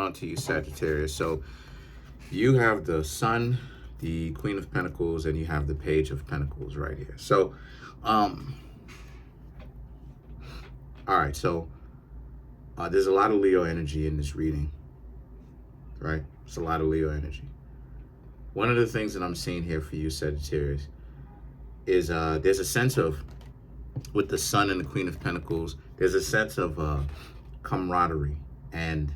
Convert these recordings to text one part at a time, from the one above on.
on to you, Sagittarius? So you have the Sun, the Queen of Pentacles, and you have the Page of Pentacles right here. So, all right. So there's a lot of Leo energy in this reading, right? It's a lot of Leo energy. One of the things that I'm seeing here for you, Sagittarius, is there's a sense of, with the Sun and the Queen of Pentacles, there's a sense of camaraderie and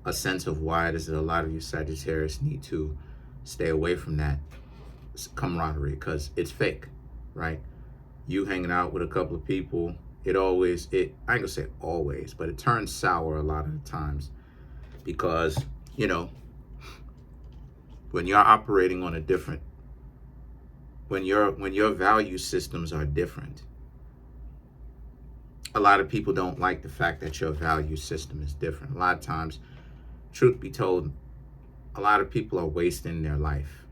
a sense of why it is that a lot of you Sagittarius need to stay away from that camaraderie, because it's fake, right? You hanging out with a couple of people, I ain't gonna say always, but it turns sour a lot of the times, because, you know, when you're operating on a different, when your value systems are different, a lot of people don't like the fact that your value system is different. A lot of times, truth be told, a lot of people are wasting their life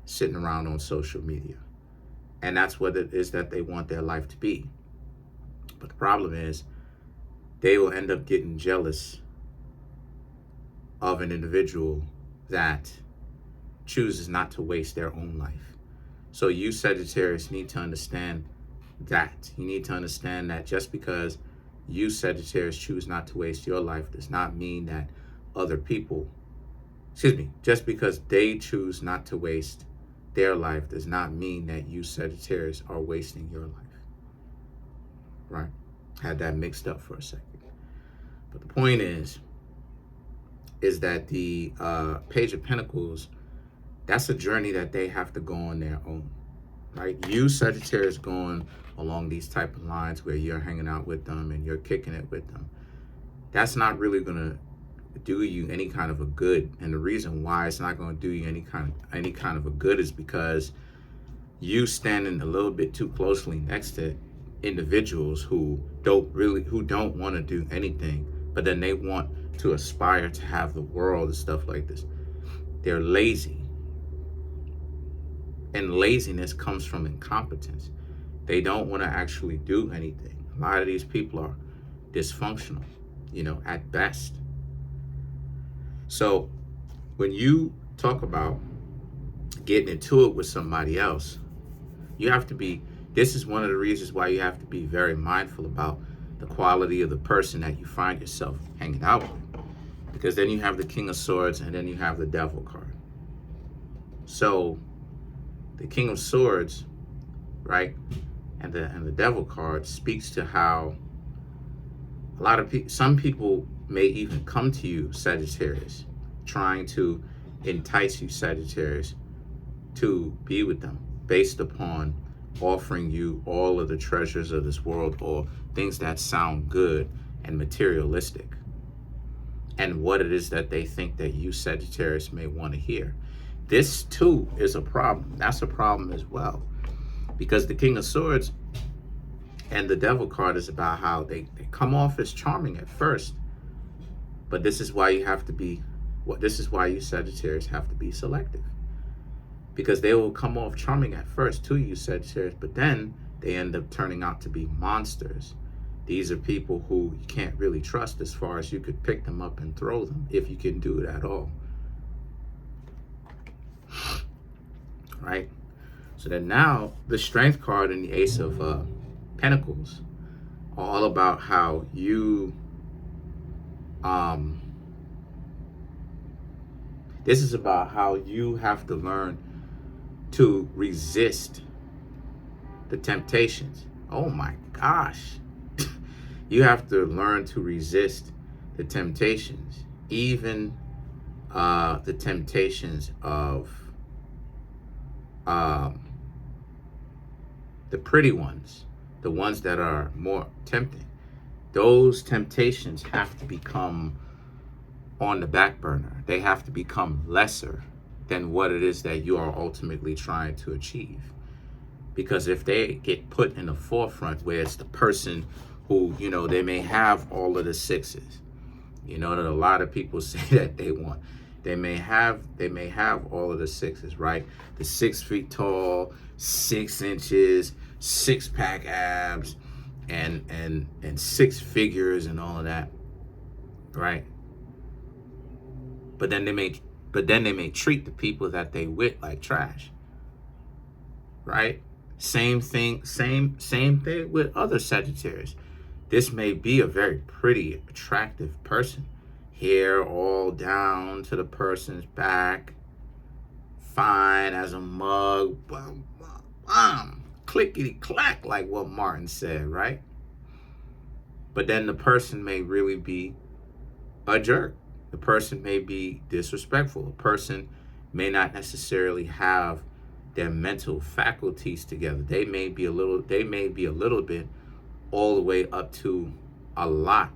sitting around on social media. And that's what it is that they want their life to be. But the problem is, they will end up getting jealous of an individual that chooses not to waste their own life. So you Sagittarius need to understand that. You need to understand that just because you Sagittarius choose not to waste your life does not mean that other people, just because they choose not to waste their life does not mean that you Sagittarius are wasting your life. Right? Had that mixed up for a second. But the point is that the Page of Pentacles, that's a journey that they have to go on their own. Right? You Sagittarius going along these type of lines where you're hanging out with them and you're kicking it with them, that's not really going to do you any kind of a good. And the reason why it's not going to do you any kind of a good is because you standing a little bit too closely next to individuals who don't want to do anything, but then they want to aspire to have the world and stuff like this. They're lazy. And laziness comes from incompetence. They don't want to actually do anything. A lot of these people are dysfunctional, at best. So when you talk about getting into it with somebody else, this is one of the reasons why you have to be very mindful about the quality of the person that you find yourself hanging out with. Because then you have the King of Swords and then you have the Devil card. So the King of Swords, right, and the Devil card speaks to how some people may even come to you, Sagittarius, trying to entice you, Sagittarius, to be with them based upon offering you all of the treasures of this world or things that sound good and materialistic, and what it is that they think that you Sagittarius may want to hear. This too is a problem. That's a problem as well, because the King of Swords and the Devil card is about how they come off as charming at first, but this is why you Sagittarius have to be selective, because they will come off charming at first to you Sagittarius, but then they end up turning out to be monsters. These are people who you can't really trust, as far as you could pick them up and throw them, if you can do it at all. Right? So then now the Strength card and the Ace of Pentacles are all about how you this is about how you have to learn to resist the temptations. Oh my gosh. You have to learn to resist the temptations, even the temptations of the pretty ones, the ones that are more tempting. Those temptations have to become on the back burner. They have to become lesser than what it is that you are ultimately trying to achieve. Because if they get put in the forefront, where it's the person who, they may have all of the sixes, that a lot of people say that they want. They may have all of the sixes, right? The 6 feet tall, 6 inches, 6-pack abs, and 6 figures and all of that, right? But then they may treat the people that they with like trash. Right? Same thing with other Sagittarius. This may be a very pretty, attractive person. Hair all down to the person's back. Fine as a mug. Clickety clack, like what Martin said, right? But then the person may really be a jerk. The person may be disrespectful. A person may not necessarily have their mental faculties together. They may be a little bit all the way up to a lot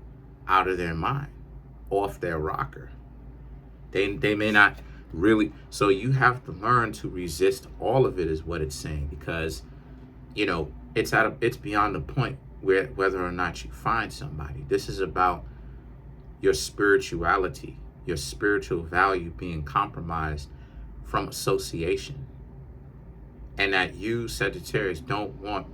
out of their mind, off their rocker. They may not really. So you have to learn to resist all of it, is what it's saying, because it's beyond the point where whether or not you find somebody. This is about your spirituality, your spiritual value being compromised from association. And that you, Sagittarius, don't want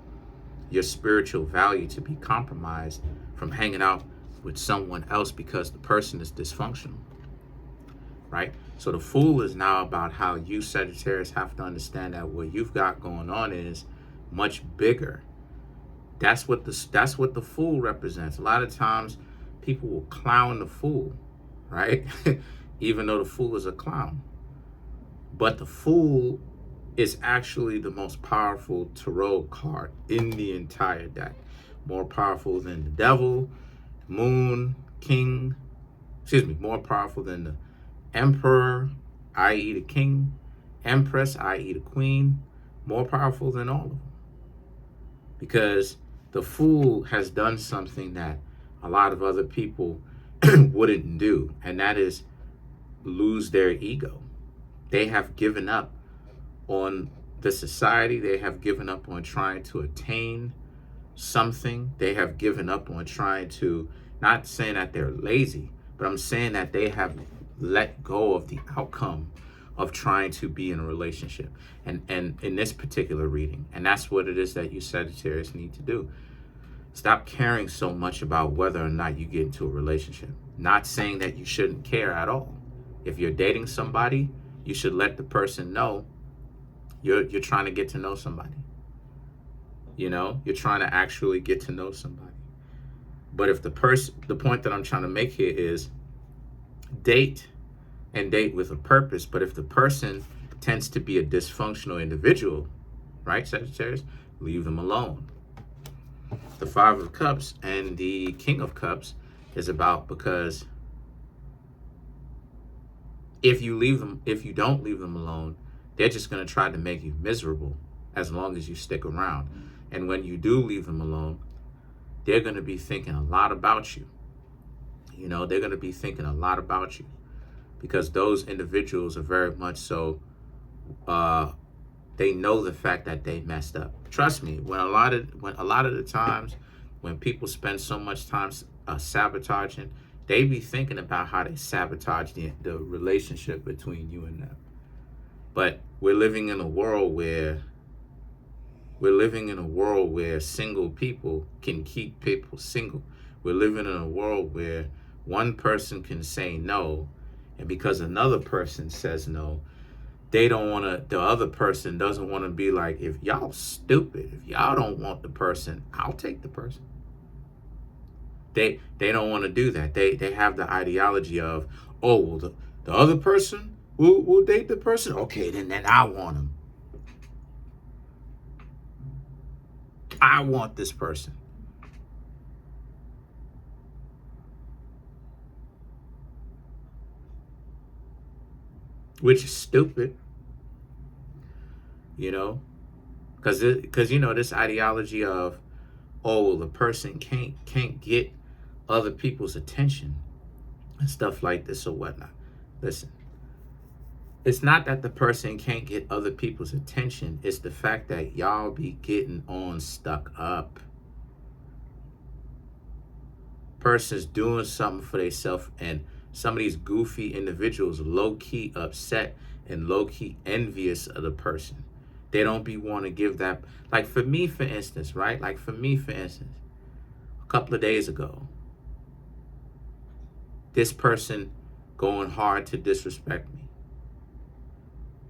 your spiritual value to be compromised from hanging out with someone else because the person is dysfunctional, right? So the Fool is now about how you, Sagittarius, have to understand that what you've got going on is much bigger. That's what the Fool represents. A lot of times people will clown the Fool, right? Even though the Fool is a clown. But the Fool is actually the most powerful tarot card in the entire deck. More powerful than the Devil, Moon, King, more powerful than the Emperor, i.e. the King, Empress, i.e. the Queen, more powerful than all of them. Because the Fool has done something that a lot of other people wouldn't do, and that is lose their ego. They have given up on the society. They have given up on trying to attain something. They have given up on trying to, not saying that they're lazy, but I'm saying that they have let go of the outcome of trying to be in a relationship. And in this particular reading, and that's what it is that you Sagittarius need to do. Stop caring so much about whether or not you get into a relationship. Not saying that you shouldn't care at all. If you're dating somebody, you should let the person know you're trying to get to know somebody. You're trying to actually get to know somebody. But if the point that I'm trying to make here is date with a purpose. But if the person tends to be a dysfunctional individual, right, Sagittarius, leave them alone. The Five of Cups and the King of Cups is about, because if you don't leave them alone, they're just going to try to make you miserable as long as you stick around. And when you do leave them alone, they're going to be thinking a lot about you. They're going to be thinking a lot about you, because those individuals are very much so, they know the fact that they messed up. Trust me, when a lot of the times when people spend so much time sabotaging, they be thinking about how they sabotage the relationship between you and them. But we're living in a world where single people can keep people single. We're living in a world where one person can say no, and because another person says no, the other person doesn't want to be like, if y'all stupid, if y'all don't want the person, I'll take the person. They don't want to do that. They have the ideology of, oh, well, the other person will date the person. Okay, then I want him. I want this person. Which is stupid, because this ideology of, oh, well, the person can't get other people's attention and stuff like this or whatnot. Listen, it's not that the person can't get other people's attention. It's the fact that y'all be getting on stuck up. Person's doing something for themselves, and some of these goofy individuals low-key upset and low-key envious of the person. They don't be want to give that. Like for me, for instance, right? A couple of days ago, this person going hard to disrespect me,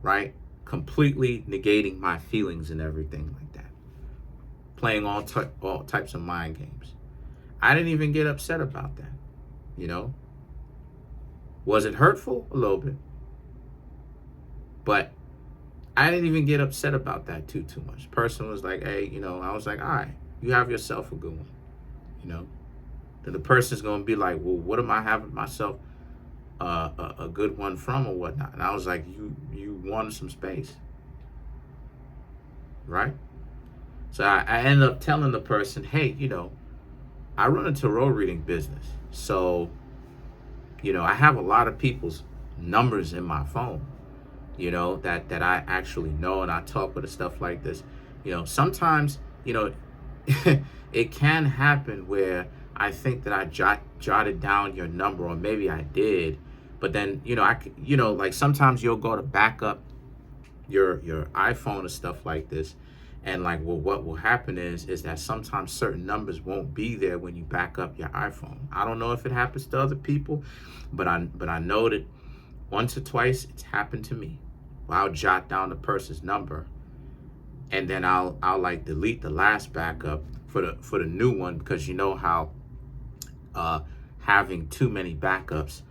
right? Completely negating my feelings and everything like that. Playing all types of mind games. I didn't even get upset about that, you know? Was it hurtful? A little bit. But I didn't even get upset about that too much. Person was like, hey, you know, I was like, all right, you have yourself a good one, you know? Then the person's going to be like, well, what am I having myself a good one from or whatnot? And I was like, you wanted some space, right? So I ended up telling the person, hey, you know, I run a tarot reading business. So, you know, I have a lot of people's numbers in my phone, you know, that I actually know, and I talk with and stuff like this. You know, sometimes, you know, it can happen where I think that I jotted down your number, or maybe I did, but then, you know, like sometimes you'll go to back up your iPhone or stuff like this, and like, well, what will happen is that sometimes certain numbers won't be there when you back up your iPhone. I don't know if it happens to other people, but I know that once or twice it's happened to me. I'll jot down the person's number, and then I'll like delete the last backup for the new one, because you know how having too many backups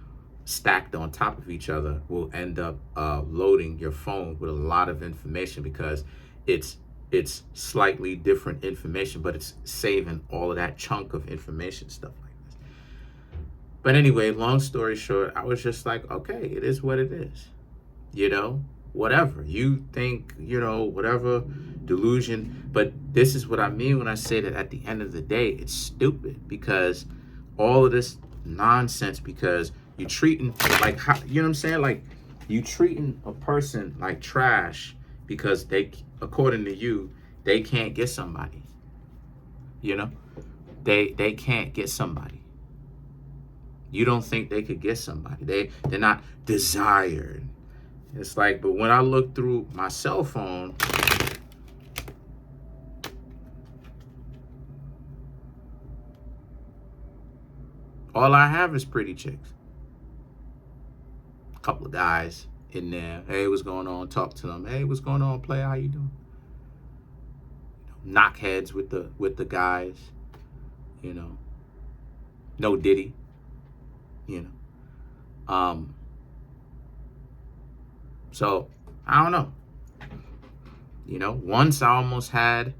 stacked on top of each other will end up loading your phone with a lot of information, because it's slightly different information, but it's saving all of that chunk of information, stuff like this. But anyway, long story short, I was just like, okay, it is what it is, you know, whatever you think, you know, whatever delusion. But this is what I mean when I say that at the end of the day, it's stupid, because all of this nonsense, because you treating like, you know what I'm saying? Like, you treating a person like trash because they, according to you, they can't get somebody, you know, they can't get somebody. You don't think they could get somebody. They're not desired. It's like, but when I look through my cell phone, all I have is pretty chicks. A couple of guys in there. Hey, what's going on? Talk to them. Hey, what's going on, player? How you doing? You know, knock heads with the guys. You know, no Diddy. You know, so I don't know. You know, once I almost had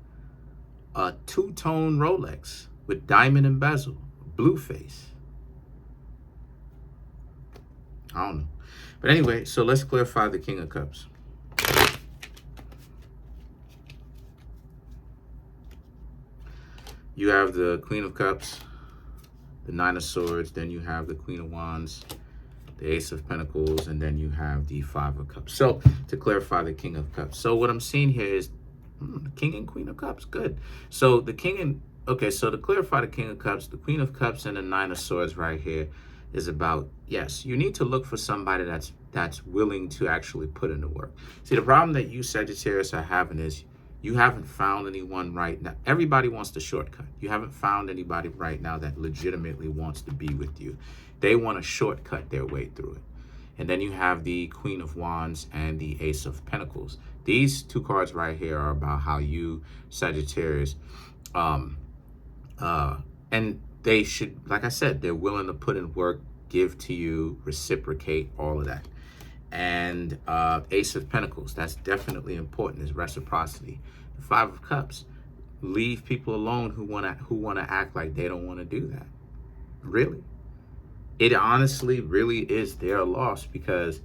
a two-tone Rolex with diamond and bezel, blue face. I don't know. But anyway, so let's clarify the King of Cups. You have the Queen of Cups, the Nine of Swords, then you have the Queen of Wands, the Ace of Pentacles, and then you have the Five of Cups. So to clarify the King of Cups. So what I'm seeing here is the King and Queen of Cups. Good. So the King and, okay, so to clarify the King of Cups, the Queen of Cups and the Nine of Swords right here is about, yes, you need to look for somebody that's willing to actually put in the work. See, the problem that you Sagittarius are having is you haven't found anyone right now. Everybody wants the shortcut. You haven't found anybody right now that legitimately wants to be with you. They want to shortcut their way through it. And then you have the Queen of Wands and the Ace of Pentacles. These two cards right here are about how you Sagittarius, and they should, like I said, they're willing to put in work, give to you, reciprocate, all of that. And Ace of Pentacles, that's definitely important, is reciprocity. The Five of Cups, leave people alone who wanna act like they don't want to do that. Really, it honestly really is their loss, because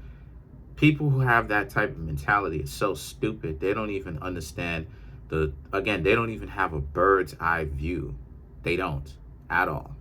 people who have that type of mentality is so stupid. They don't even understand they don't even have a bird's eye view. They don't at all.